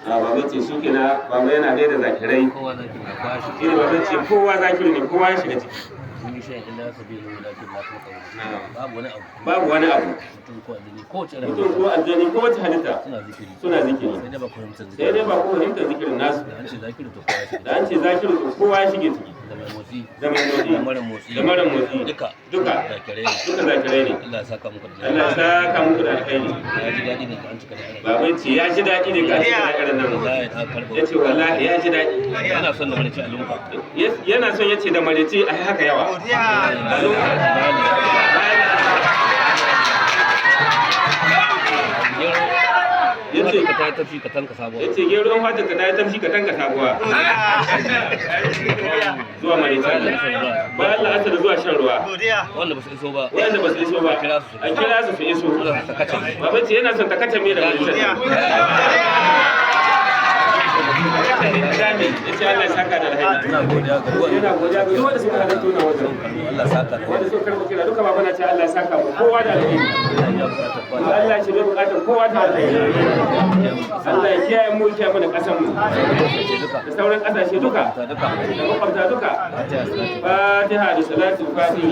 Baba ce shi kina baba yana gaida zakirai shi ne baba ce kowa zakiri ne kowa ya shiga ciki babu wani abu mutum ko aljani ko wace halitta suna zikiri sai dai ba ko fahimtar zikirin nasu da an ce zakiru to kowa ya shige ciki da mai motsi da mara motsi duka zakirai ne Allah ya saka muku da alkhairi babai ce ya ji daɗi da ka cika da nan ya ce wallahi ya ji daɗi yana son da marici a lumfa yana son ya ce da marici a haka yawa yace ka tayi tafshi ka tanka sabuwa yace gero an fata ka tayi tafshi ka tanka sabuwa zuwa marici ba Allah asar zuwa shan ruwa wanda ba su iso ba a kira su iso baba ce yana son takace me da marici yace Allah ya saka da alheri ina godiya ga duk wanda suka hada tuna wajen Allah saka wanda suka karɓa kira duka baba na ce Allah ya saka mu kowa da alheri Allah ya shirye bukatar kowa da alheri Allah ya kiyaye mu kiyaye mana kasan mu da sauran kasashe duka da makwabta duka Fatiha da salatul fatihi